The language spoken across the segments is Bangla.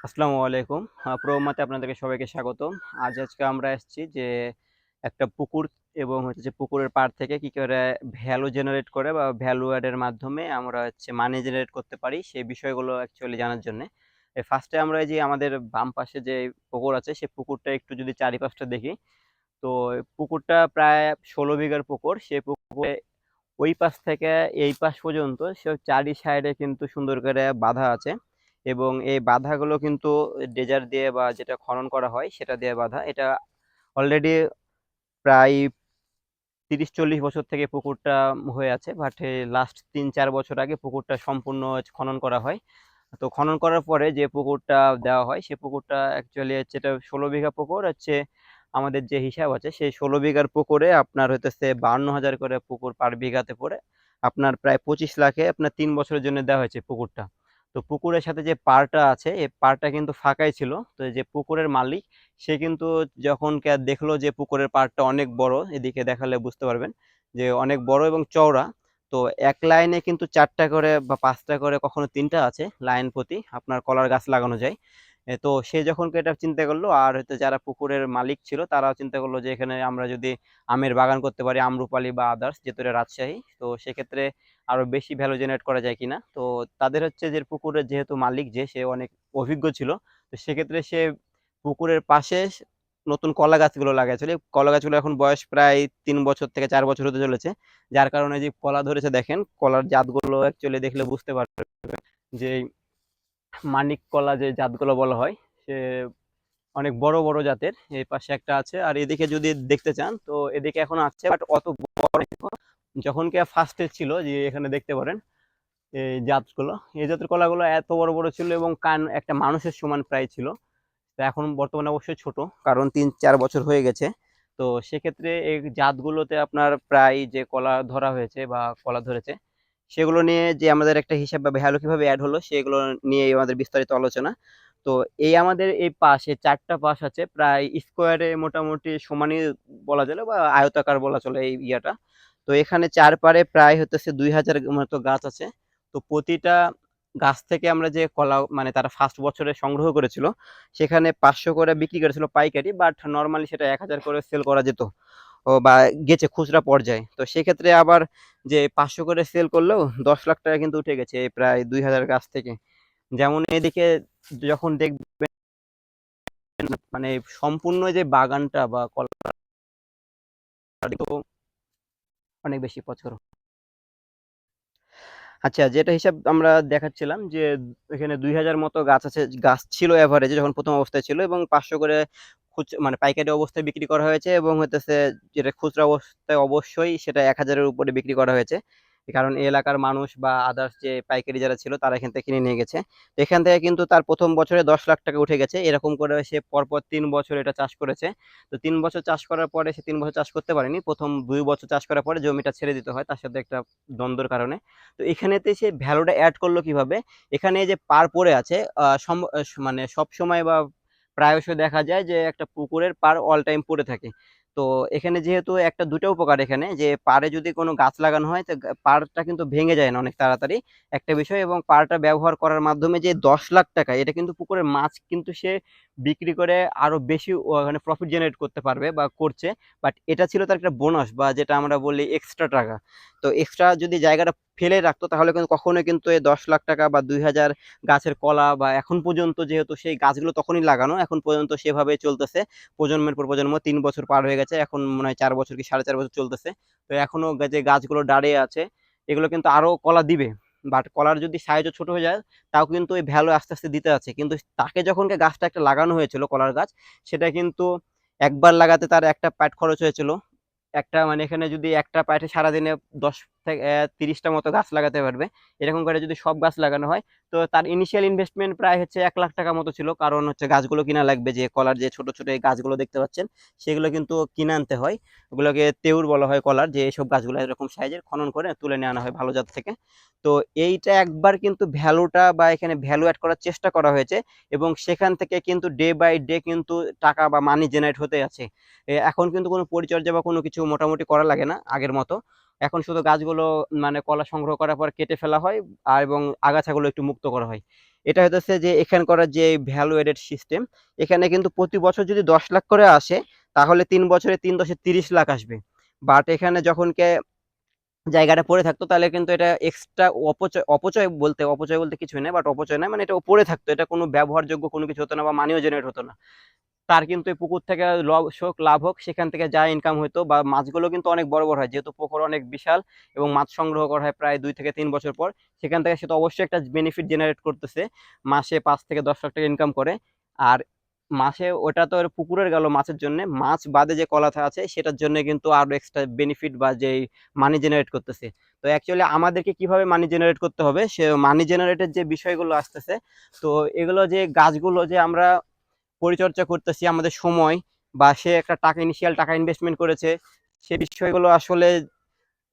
আসসালামু আলাইকুম। প্রোমাতে আপনাদেরকে সবাইকে স্বাগতম। আজকে আমরা এসেছি যে একটা পুকুর এবং হচ্ছে যে পুকুরের পাড় থেকে কি করে ভ্যালু জেনারেট করে বা ভ্যালু অ্যাড এর মাধ্যমে আমরা হচ্ছে মানি জেনারেট করতে পারি সেই বিষয়গুলো অ্যাকচুয়ালি জানার জন্যে। ফার্স্টে আমরা এই যে আমাদের বাম পাশে যে পুকুর আছে সেই পুকুরটা একটু যদি চারিপাশটা দেখি, তো পুকুরটা প্রায় ১৬ বিঘার পুকুর। সেই পুকুরে ওই পাশ থেকে এই পাশ পর্যন্ত চারি সাইডে কিন্তু সুন্দর করে বাঁধা আছে এবং এই বাঁধাগুলো কিন্তু ডেজার দিয়ে বা যেটা খনন করা হয় সেটা দিয়ে বাঁধা। এটা অলরেডি প্রায় ৩০-৪০ বছর থেকে পুকুরটা হয়ে আছে, বাট লাস্ট ৩-৪ বছর আগে পুকুরটা সম্পূর্ণ খনন করা হয়। তো খনন করার পরে যে পুকুরটা দেওয়া হয় সে পুকুরটা অ্যাকচুয়ালি হচ্ছে এটা ১৬ বিঘা পুকুর হচ্ছে। আমাদের যে হিসাব আছে সেই ১৬ বিঘার পুকুরে আপনার হইতেছে ৫২,০০০ করে পুকুর পার বিঘাতে পড়ে আপনার প্রায় ২৫ লাখে আপনার ৩ বছরের জন্য দেওয়া হয়েছে পুকুরটা। তো পুকুরের সাথে যে পাড়টা আছে এই পাড়টা কিন্তু ফাঁকাই ছিল। তো এই যে পুকুরের মালিক সে কিন্তু যখন দেখলো যে পুকুরের পাড়টা অনেক বড়, এদিকে দেখালে বুঝতে পারবেন যে অনেক বড় এবং চওড়া। তো এক লাইনে কিন্তু ৪টা করে বা ৫টা করে কখনো ৩টা আছে লাইন প্রতি আপনার কলার গাছ লাগানো যায়। তো সে যখন এটা চিন্তা করলো আর হয়তো যারা পুকুরের মালিক ছিল তারাও চিন্তা করলো যে এখানে আমরা যদি আমের বাগান করতে পারি, আম্রপালি বা আদার্স, যেহেতু এটা রাজশাহী, তো সেক্ষেত্রে আরো বেশি ভ্যালু জেনারেট করা যায় কিনা। তো তাদের হচ্ছে যে পুকুরের যেহেতু মালিক যে সে অনেক অভিজ্ঞ ছিল, তো সেক্ষেত্রে সে পুকুরের পাশে নতুন কলা গাছগুলো লাগাইছিল। এই কলা গাছগুলো এখন বয়স প্রায় ৩ বছর থেকে ৪ বছর হতে চলেছে, যার কারণে যে কলা ধরেছে দেখেন, কলার জাতগুলো অ্যাকচুয়ালি দেখলে বুঝতে পারবে যে মানিক কলা যে জাতগুলো বলা হয় সে অনেক বড় বড় জাতের। এই পাশে একটা আছে আর এদিকে যদি দেখতে চান তো এদিকে এখন আছে, বাট অত বড় না। যখন কে ফার্স্টে ছিল যে এখানে দেখতে পারেন এই জাতগুলো, এই জাতের কলাগুলো এত বড় বড় ছিল এবং কান একটা মানুষের সমান প্রায় ছিল। তো এখন বর্তমানে অবশ্যই ছোট, কারণ ৩-৪ বছর হয়ে গেছে। তো সেক্ষেত্রে এই জাতগুলোতে আপনার প্রায় যে কলা ধরা হয়েছে বা কলা ধরেছে সেগুলো নিয়ে যে আমাদের একটা হিসাব বা ভ্যালু কিভাবে অ্যাড হলো সেগুলো নিয়ে আমাদের বিস্তারিত আলোচনা। তো এই আমাদের এই পাশে ৪টা পাশ আছে প্রায় স্কোয়ারে মোটামুটি সমানই বলা চলে বা আয়তাকার বলা চলে এই ইয়াটা। তো এখানে চারপাড়ে প্রায় হতেছে ২,০০০ মতো গাছ আছে। তো প্রতিটা গাছ থেকে আমরা যে কলা মানে তারা ফার্স্ট বছরে সংগ্রহ করেছিল সেখানে ৫০০ করে বিক্রি করেছিল পাইকারি, বাট নর্মালি সেটা ১,০০০ করে সেল করা যেত ও বা গেছে খুচরা পর্যায়ে। তো সেক্ষেত্রে আবার যে ৫০০ করে সেল করলেও ১০ লাখ টাকা কিন্তু উঠে গেছে এই প্রায় ২,০০০ গাছ থেকে। যেমন এদিকে যখন দেখবেন মানে সম্পূর্ণ যে বাগানটা বা কলা অনেক বেশি পছন্দ। আচ্ছা, যেটা হিসাব আমরা দেখাচ্ছিলাম যে এখানে ২,০০০ মতো গাছ আছে, গাছ ছিল এভারেজে যখন প্রথম অবস্থায় ছিল এবং ৫০০ করে মানে পাইকারি অবস্থায় বিক্রি করা হয়েছে এবং হইতেছে যেটা খুচরা অবস্থায় অবশ্যই সেটা ১,০০০ এর উপরে বিক্রি করা হয়েছে। কারণ এই এলাকার মানুষ বা আদার্স যে পাইকারি যারা ছিল তারা এখান থেকে কিনে নিয়ে গেছে। তো এখান থেকে কিন্তু তার প্রথম বছরে ১০ লাখ টাকা উঠে গেছে। এরকম করে সে পরপর ৩ বছর এটা চাষ করেছে। তো ৩ বছর চাষ করার পরে সে ৩ বছর চাষ করতে পারেনি। প্রথম ২ বছর চাষ করার পরে জমিটা ছেড়ে দিতে হয় তার সাথে একটা দ্বন্দ্বের কারণে। তো এখানেতে সে ভ্যালুটা অ্যাড করলো কিভাবে? এখানে যে পার পড়ে আছে মানে সবসময় বা প্রায়শই দেখা যায় যে একটা পুকুরের পাড় অল টাইম পড়ে থাকে। তো এখানে যেহেতু একটা ২টা উপকার এখানে, যে পাড়ে যদি কোনো গাছ লাগানো হয় তো পাড়টা কিন্তু ভেঙে যায় না অনেক তাড়াতাড়ি, একটা বিষয়। এবং পাড়টা ব্যবহার করার মাধ্যমে যে ১০ লাখ টাকা এটা কিন্তু পুকুরের মাছ কিন্তু সে বিক্রি করে আরো বেশি মানে প্রফিট জেনারেট করতে পারবে বা করছে। বাট এটা ছিল তার একটা বোনাস বা যেটা আমরা বলি এক্সট্রা টাকা। তো এক্সট্রা যদি জায়গাটা ফেলে রাখতো তাহলে কিন্তু কখনোই কিন্তু এই ১০ লাখ টাকা বা ২,০০০ গাছের কলা বা এখন পর্যন্ত যেহেতু সেই গাছগুলো তখনই লাগানো এখন পর্যন্ত সেভাবে চলতেছে। প্রজন্মের পর প্রজন্ম ৩ বছর পার হয়ে গেছে, এখন মনে হয় ৪ বছর কি ৪.৫ বছর চলতেছে। তো এখনো যে গাছগুলো দাঁড়িয়ে আছে এগুলো কিন্তু আরো কলা দিবে। বাট কলার যদি সাইজও ছোট হয়ে যায় তাও কিন্তু ওই ভ্যালু আস্তে আস্তে দিতে আছে। কিন্তু তাকে যখন গাছটা একটা লাগানো হয়েছিল কলার গাছ, সেটা কিন্তু একবার লাগাতে তার একটা পাট খরচ হয়েছিল। একটা মানে এখানে যদি একটা পাটে সারাদিনে ১০ থেকে ৩০টা মতো গাছ লাগাতে পারবে। এরকম করে যদি সব গাছ লাগানো হয় তো তার ইনিশিয়াল ইনভেস্টমেন্ট প্রায় হচ্ছে ১,০০,০০০ টাকা মতো ছিল। কারণ হচ্ছে গাছগুলো কিনা লাগবে, যে কলার যে ছোট ছোট এই গাছগুলো দেখতে পাচ্ছেন সেগুলো কিন্তু কিনে আনতে হয়। ওগুলোকে তেউর বলা হয় কলার, যে এইসব গাছগুলো এরকম সাইজের খনন করে তুলে নিয়ে আনা হয় ভালো জাত থেকে। তো এইটা একবার কিন্তু ভ্যালুটা বা এখানে ভ্যালু অ্যাড করার চেষ্টা করা হয়েছে এবং সেখান থেকে কিন্তু ডে বাই ডে কিন্তু টাকা বা মানি জেনারেট হতে আছে। এখন কিন্তু কোনো পরিচর্যা বা কোনো কিছু মোটামুটি করা লাগে না আগের মতো। এখন শুধু গাছগুলো মানে কলা সংগ্রহ করার পর কেটে ফেলা হয় আর এবং আগাছাগুলো একটু মুক্ত করা হয়। এটা হইতেছে যে এখানকার যে ভ্যালু এডেড সিস্টেম। এখানে কিন্তু প্রতি বছর যদি 10 লাখ করে আসে, তাহলে 3 বছরে 3×10 = 30 লাখ আসবে। বাট এখানে যখন জায়গাটা পড়ে থাকতো, তাহলে কিন্তু এটা এক্সট্রা অপচয় বলতে কিছুই নেই, বাট অপচয় নয়, মানে এটা পড়ে থাকতো, এটা কোনো ব্যবহারযোগ্য কোনো কিছু হতো না বা মানিও জেনারেট হতো না। তার কিন্তু এই পুকুর থেকে লাভ হোক, সেখান থেকে যা ইনকাম হতো, বা মাছগুলো কিন্তু অনেক বড় বড় হয়, যেহেতু পুকুর অনেক বিশাল এবং মাছ সংগ্রহ করা হয় প্রায় 2 থেকে 3 বছর পর। সেখান থেকে সে তো অবশ্যই একটা বেনিফিট জেনারেট করতেছে, মাসে 5 থেকে 10 লাখ টাকা ইনকাম করে। আর মাসে ওটা তো পুকুরের গেল মাছের জন্য, মাছ বাদে যে কলাথা আছে সেটার জন্য কিন্তু আরো এক্সট্রা বেনিফিট বা যে মানি জেনারেট করতেছে। তো অ্যাকচুয়ালি আমাদেরকে কিভাবে মানি জেনারেট করতে হবে, সে মানি জেনারেটের যে বিষয়গুলো আসতেছে, তো এগুলো যে গাছগুলো যে আমরা পরিচর্যা করতেছি, আমাদের সময় বা সে একটা টাকা ইনিশিয়াল টাকা ইনভেস্টমেন্ট করেছে, সে বিষয়গুলো আসলে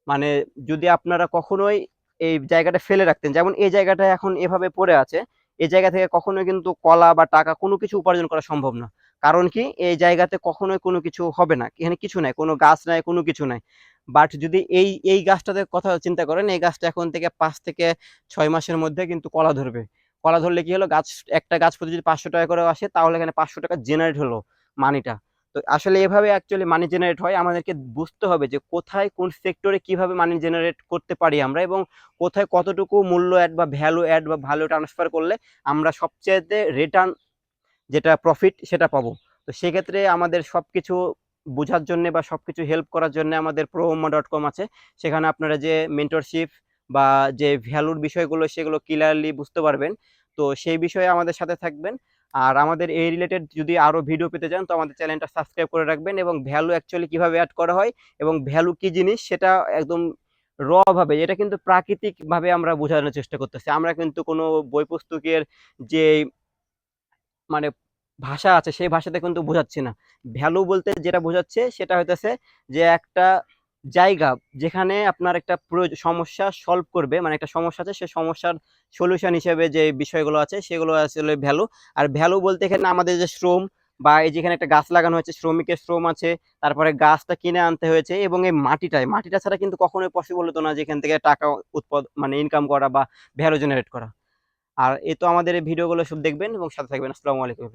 মানে যদি আপনারা কখনোই এই জায়গাটা ফেলে রাখতেন, যেমন এই জায়গাটা এখন এভাবে পড়ে আছে, এই জায়গা থেকে কখনোই কিন্তু কলা বা টাকা কোনো কিছু উপার্জন করা সম্ভব না। কারণ কি, এই জায়গাতে কখনোই কোনো কিছু হবে না, এখানে কিছু নাই, কোনো গাছ নাই, কোনো কিছু নাই। বাট যদি এই এই গাছটাতে কথা চিন্তা করেন, এই গাছটা এখন থেকে 5 থেকে 6 মাসের মধ্যে কিন্তু কলা ধরবে। কলা ধরলে কি হলো, একটা গাছ প্রতি যদি 500 টাকা করে আসে, তাহলে এখানে 500 টাকা জেনারেট হলো মানিটা। তো আসলে এভাবে অ্যাকচুয়ালি মানি জেনারেট হয়। আমাদেরকে বুঝতে হবে যে কোথায় কোন সেক্টরে কিভাবে মানি জেনারেট করতে পারি আমরা, এবং কোথায় কতটুকু মূল্য অ্যাড বা ভ্যালু ট্রান্সফার করলে আমরা সবচেয়ে রিটার্ন, যেটা প্রফিট, সেটা পাবো। তো সেক্ষেত্রে আমাদের সবকিছু বোঝার জন্য বা সবকিছু হেল্প করার জন্য আমাদের prohuma.com আছে। সেখানে আপনারা যে মেন্টরশিপ বা যে ভ্যালুর বিষয়গুলো সেগুলো ক্লিয়ারলি বুঝতে পারবেন। তো সেই বিষয়ে আমাদের সাথে থাকবেন। আর আমাদের এই রিলেটেড যদি আরো ভিডিও পেতে চান, তো আমাদের চ্যানেলটা সাবস্ক্রাইব করে রাখবেন, এবং ভ্যালু অ্যাকচুয়ালি কিভাবে অ্যাড করা হয় এবং ভ্যালু কি জিনিস সেটা একদম ভাবে, এটা কিন্তু প্রাকৃতিক ভাবে আমরা বোঝানোর চেষ্টা করতেছি। আমরা কিন্তু কোনো বই পুস্তকের যে মানে ভাষা আছে সেই ভাষাতে কিন্তু বোঝাচ্ছি না। ভ্যালু বলতে যেটা বোঝাচ্ছে সেটা হইতেছে যে একটা জায়গা যেখানে আপনার একটা সমস্যা সলভ করবে, মানে একটা সমস্যা আছে, সে সমস্যার সলিউশন হিসেবে যে বিষয়গুলো আছে সেগুলো আসলে ভ্যালু। আর ভ্যালু বলতে এখানে আমাদের যে শ্রম, বা এই যেখানে একটা গাছ লাগানো হয়েছে, শ্রমিকের শ্রম আছে, তারপরে গাছটা কিনে আনতে হয়েছে, এবং এই মাটিটা ছাড়া কিন্তু কখনোই পসিবল হতো না যেখান থেকে টাকা মানে ইনকাম করা বা ভ্যালু জেনারেট করা। আর এই তো আমাদের এই ভিডিওগুলো সব দেখবেন এবং সাথে থাকবেন। আসসালামু আলাইকুম।